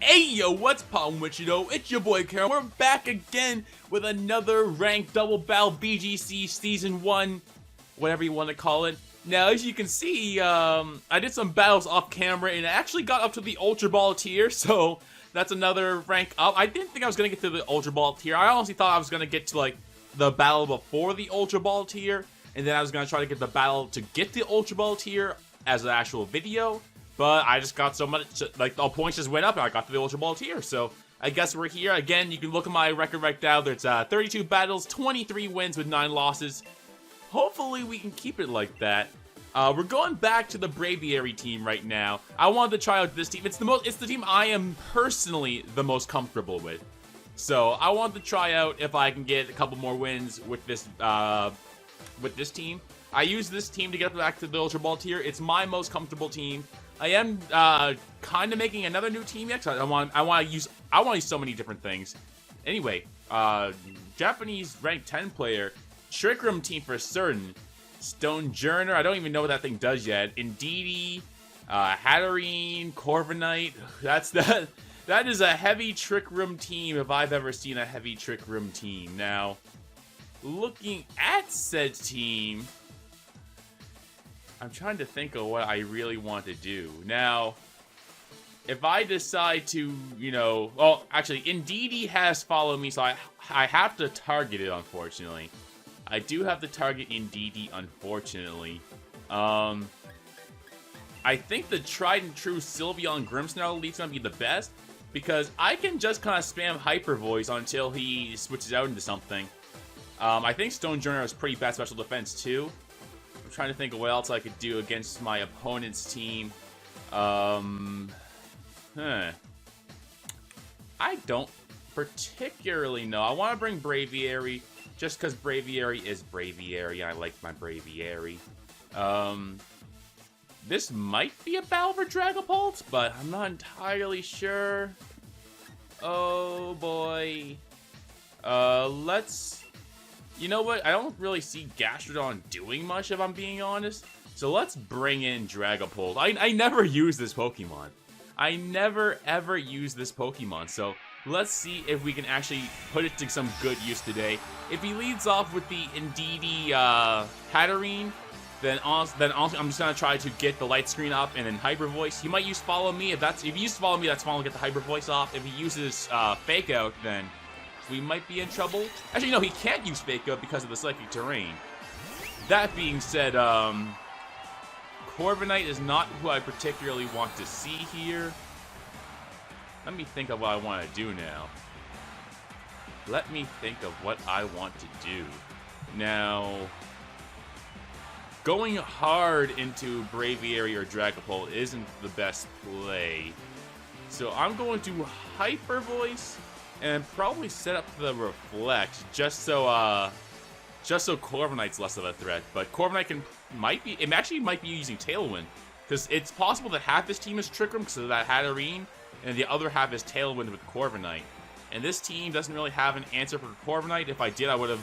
Hey yo, what's poppin' with you though? It's your boy Karen. We're back again with another ranked double battle VGC Season 1, whatever you want to call it. Now, as you can see, I did some battles off camera and I actually got up to the Ultra Ball tier, so that's another rank up. I didn't think I was going to get to the Ultra Ball tier. I honestly thought I was going to get to, like, the battle before the Ultra Ball tier, and then I was going to try to get the battle to get the Ultra Ball tier as an actual video. But I just got so much, like, all points just went up and I got to the Ultra Ball tier. So I guess we're here. Again, you can look at my record right now. There's 32 battles, 23 wins with 9 losses. Hopefully we can keep it like that. We're going back to the Braviary team right now. I wanted to try out this team. It's the team I am personally the most comfortable with. So I wanted to try out if I can get a couple more wins with this team. I use this team to get back to the Ultra Ball tier. It's my most comfortable team. I am kind of making another new team yet. I want to use so many different things. Anyway, Japanese ranked 10 player, Trick Room team for certain. Stonejourner, I don't even know what that thing does yet. Indeedee, Hatterene, Corviknight. That is a heavy Trick Room team if I've ever seen a heavy Trick Room team. Now, looking at said team, I'm trying to think of what I really want to do. Now, if I decide to, well, actually, Indeedee has followed me, so I have to target it, unfortunately. I do have to target Indeedee, unfortunately. I think the tried and true Sylveon Grimmsnarl lead's gonna be the best, because I can just kind of spam Hyper Voice until he switches out into something. I think Stonejourner has pretty bad special defense, too. I'm trying to think of what else I could do against my opponent's team. I don't particularly know. I want to bring Braviary, just because Braviary is Braviary. I like my Braviary. This might be a battle for Dragapult, but I'm not entirely sure. Oh boy. You know what? I don't really see Gastrodon doing much, if I'm being honest. So let's bring in Dragapult. I never use this Pokemon. I never, ever use this Pokemon. So let's see if we can actually put it to some good use today. If he leads off with the Indeedee Hatterene, then honestly, I'm just going to try to get the light screen up and then Hyper Voice. He might use Follow Me. If he uses Follow Me, that's fine. We'll get the Hyper Voice off. If he uses Fake Out, then we might be in trouble. Actually, no, he can't use Fake Out because of the Psychic Terrain. That being said, Corviknight is not who I particularly want to see here. Let me think of what I want to do now. Let me think of what I want to do. Now, going hard into Braviary or Dragapult isn't the best play. So I'm going to Hyper Voice and probably set up the Reflect just so Corviknight's less of a threat. But Corviknight might be using Tailwind, because it's possible that half his team is Trick Room because of that Hatterene, and the other half is Tailwind with Corviknight. And this team doesn't really have an answer for Corviknight. If I did, I would have,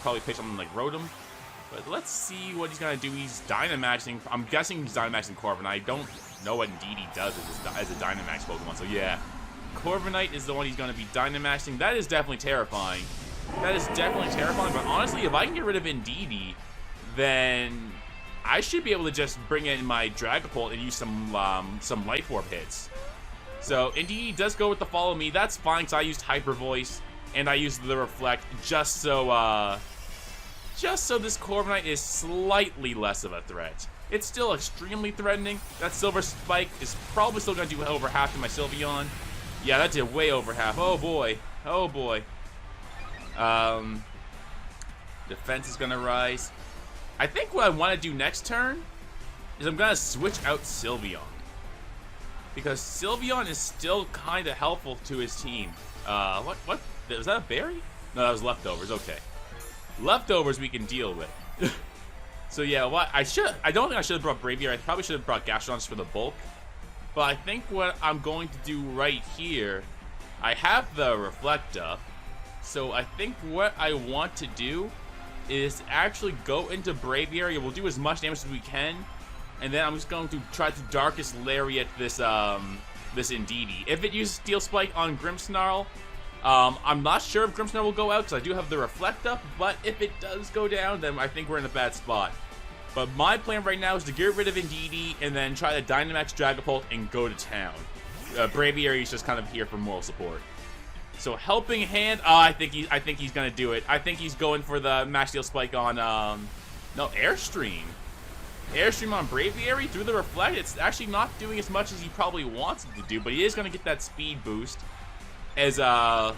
probably picked something like Rotom. But let's see what he's gonna do. He's Dynamaxing. I'm guessing he's Dynamaxing Corviknight. I don't know what Indeedee does as a Dynamax Pokemon, so yeah. Corviknight is the one he's going to be Dynamaxing. That is definitely terrifying. That is definitely terrifying, but honestly, if I can get rid of Indeedee, then I should be able to just bring in my Dragapult and use some Life Orb hits. So Indeedee does go with the Follow Me. That's fine, because I used Hyper Voice, and I used the Reflect just so this Corviknight is slightly less of a threat. It's still extremely threatening. That Silver Spike is probably still going to do over half to my Sylveon. Yeah, that did way over half. Oh boy. Oh boy. Defense is gonna rise. I think what I want to do next turn is I'm gonna switch out Sylveon, because Sylveon is still kind of helpful to his team. What? Was that a berry? No, that was leftovers. Okay. Leftovers we can deal with. So yeah, I don't think I should have brought Braviary. I probably should have brought Gastrodon just for the bulk. But I think what I'm going to do right here, I have the Reflect up. So I think what I want to do is actually go into Braviary. We'll do as much damage as we can, and then I'm just going to try to Darkest Lariat this this Indeedee. If it uses Steel Spike on Grimmsnarl, I'm not sure if Grimmsnarl will go out because I do have the Reflect up, but if it does go down, then I think we're in a bad spot. But my plan right now is to get rid of Indeedee and then try to Dynamax Dragapult and go to town. Braviary is just kind of here for moral support. So Helping Hand, I think he's gonna do it. I think he's going for the Max Steel Spike on no, Airstream. Airstream on Braviary through the Reflect. It's actually not doing as much as he probably wants it to do, but he is gonna get that speed boost. As I'm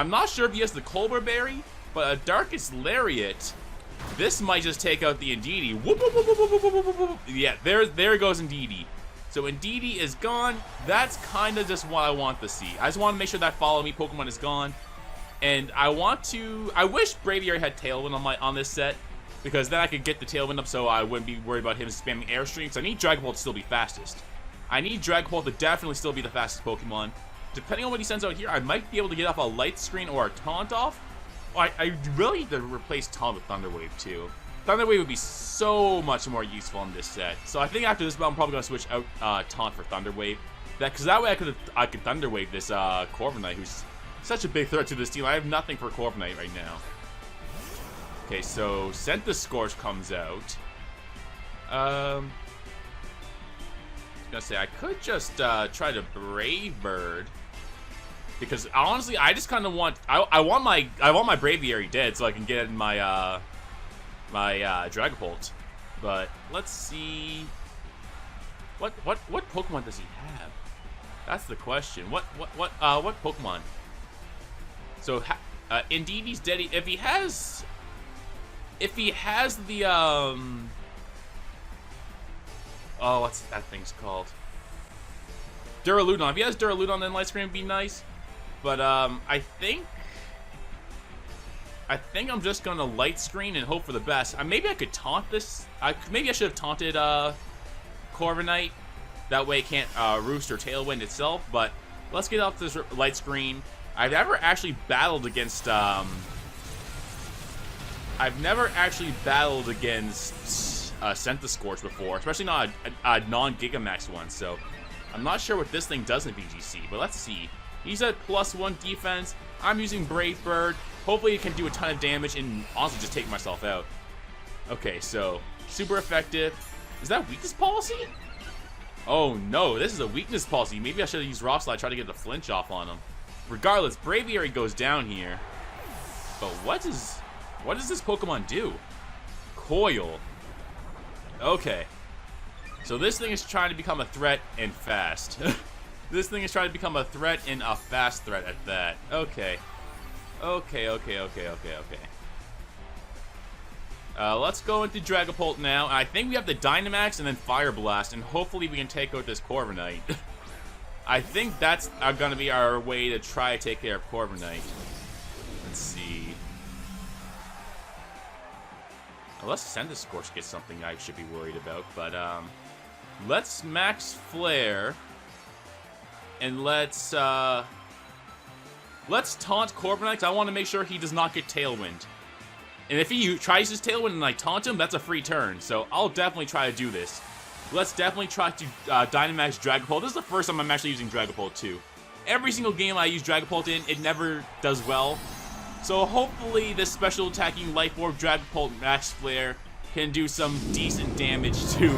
not sure if he has the Colbur Berry, but a Darkest Lariat, this might just take out the Indeedee. Whoop, whoop, whoop, whoop, whoop, whoop, whoop, whoop. Yeah, there goes Indeedee. So Indeedee is gone. That's kind of just what I want to see. I just want to make sure that Follow Me Pokemon is gone. And I wish Braviary had Tailwind on this set, because then I could get the Tailwind up so I wouldn't be worried about him spamming Airstream. Because I need Dragapult to still be fastest. I need Dragapult to definitely still be the fastest Pokemon. Depending on what he sends out here, I might be able to get off a Light Screen or a Taunt off. I really need to replace Taunt with Thunder Wave too. Thunder Wave would be so much more useful in this set. So I think after this battle, I'm probably gonna switch out Taunt for Thunder Wave. Because that way I could Thunder Wave this Corviknight, who's such a big threat to this team. I have nothing for Corviknight right now. Okay, so Scorch comes out. I was gonna say I could just try to Brave Bird. Because honestly, I just kind of want I want my Braviary dead so I can get in my Dragapult. But let's see what Pokemon does he have? That's the question. What Pokemon? So Indeedee's dead. If he has the oh, what's that thing's called? Duraludon. If he has Duraludon, then Light Screen would be nice. But I think I'm just gonna Light Screen and hope for the best. Maybe I could taunt this. Maybe I should have taunted Corviknight. That way it can't Roost or Tailwind itself. But let's get off this Light Screen. I've never actually battled against Scorch before, especially not a non-Gigamax one. So I'm not sure what this thing does in VGC. But let's see. He's at +1 defense. I'm using Brave Bird. Hopefully it can do a ton of damage and honestly just take myself out. Okay, so super effective. Is that weakness policy? Oh no, this is a weakness policy. Maybe I should have used Rock Slide, try to get the flinch off on him. Regardless, Braviary goes down here. But what does this Pokemon do? Coil. Okay. So this thing is trying to become a threat and fast. This thing is trying to become a threat and a fast threat at that. Okay. Okay. Let's go into Dragapult now. I think we have the Dynamax and then Fire Blast, and hopefully we can take out this Corviknight. I think that's gonna be our way to try to take care of Corviknight. Let's see. Unless Scorch gets something I should be worried about, but let's Max Flare. And let's taunt Corviknight, because I want to make sure he does not get Tailwind. And if he tries his Tailwind and I taunt him, that's a free turn. So I'll definitely try to do this. Let's definitely try to Dynamax Dragapult. This is the first time I'm actually using Dragapult too. Every single game I use Dragapult in, it never does well. So hopefully this special attacking Life Orb Dragapult Max Flare can do some decent damage to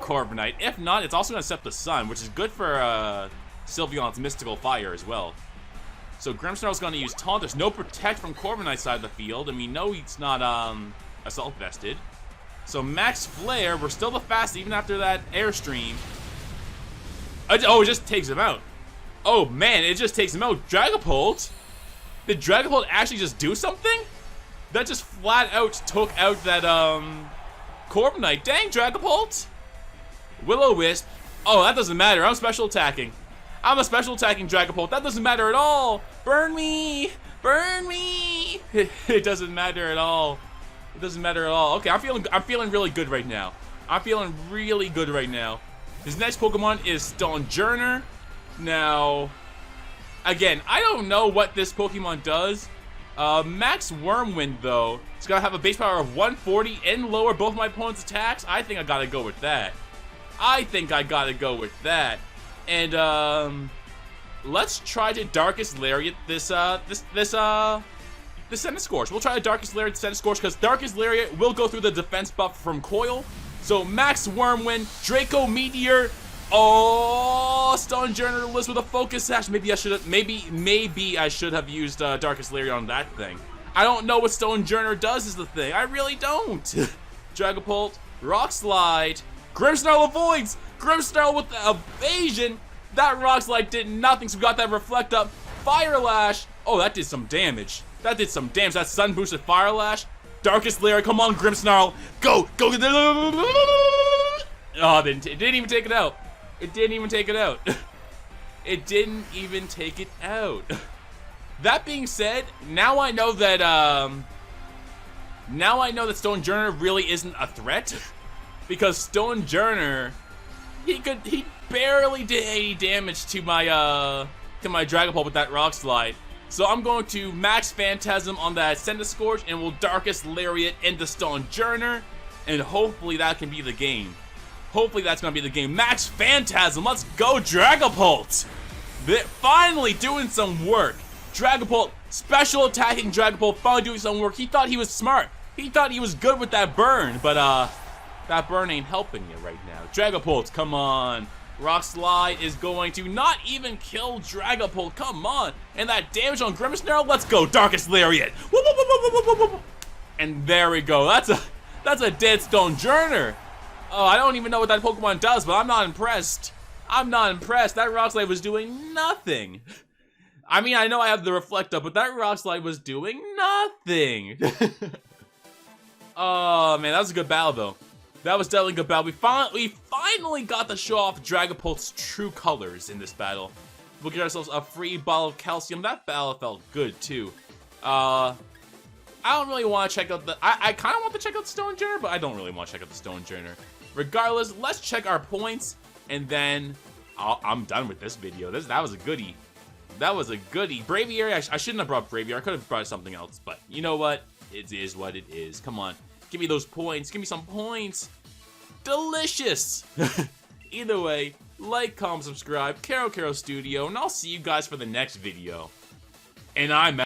Corviknight. If not, it's also going to set the Sun, which is good for Sylveon's Mystical Fire as well. So Grimmsnarl's going to use Taunt. There's no Protect from Corviknight's side of the field, and we know he's not Assault Vested. So Max Flare, we're still the fastest even after that Airstream. Oh, it just takes him out. Oh man, it just takes him out. Dragapult? Did Dragapult actually just do something? That just flat out took out that Corviknight. Dang, Dragapult! Will-O-Wisp. Oh, that doesn't matter. I'm special attacking. I'm a special attacking Dragapult. That doesn't matter at all. Burn me! Burn me! It doesn't matter at all. It doesn't matter at all. Okay, I'm feeling really good right now. I'm feeling really good right now. His next Pokemon is Stonjourner. Now, again, I don't know what this Pokemon does, Max Wormwind, though, it's gonna have a base power of 140 and lower both my opponent's attacks. I think I gotta go with that. And, let's try to Darkest Lariat this Centiskorch. We'll try to Darkest Lariat Centiskorch because Darkest Lariat will go through the defense buff from Coil. So Max Wormwind, Draco Meteor. Oh, Stone Journer Liz with a Focus Sash. Maybe I should have used Darkest Lariat on that thing. I don't know what Stone Journer does is the thing. I really don't. Dragapult, Rock Slide, Grimmsnarl avoids. Grimmsnarl with the evasion. That Rock Slide did nothing, so we got that Reflect Up. Fire Lash. Oh, that did some damage. That Sun Boosted Fire Lash. Darkest Lariat, come on, Grimmsnarl. Go. Oh, it didn't even take it out. It didn't even take it out. That being said, now I know that Stone Journer really isn't a threat. Because Stone Journer, he barely did any damage to my Dragapult with that Rock Slide. So I'm going to Max Phantasm on that Centiskorch, and we'll Darkest Lariat into Stone Journer, and hopefully that can be the game. Hopefully that's gonna be the game. Max Phantasm, let's go, Dragapult! Finally doing some work. Dragapult, special attacking Dragapult, finally doing some work. He thought he was smart. He thought he was good with that burn, but that burn ain't helping you right now. Dragapult, come on. Rock Slide is going to not even kill Dragapult, come on. And that damage on Grimmsnarl, let's go, Darkest Lariat. And there we go, that's a dead Stone Journer. Oh, I don't even know what that Pokemon does, but I'm not impressed. That Rock Slide was doing nothing. I mean, I know I have the Reflect Up, but that Rock Slide was doing nothing. Oh, man, that was a good battle, though. That was definitely a good battle. We finally got to show off Dragapult's true colors in this battle. We'll get ourselves a free bottle of calcium. That battle felt good, too. I don't really want to check out the... I kind of want to check out the Stone Journer, but I don't really want to check out the Stone Journer. Regardless, let's check our points, and then I'm done with this video. That was a goodie. Braviary, I shouldn't have brought Braviary. I could have brought something else, but you know what? It is what it is. Come on. Give me those points. Give me some points. Delicious. Either way, like, comment, subscribe, Caro Studio, and I'll see you guys for the next video. And I'm out.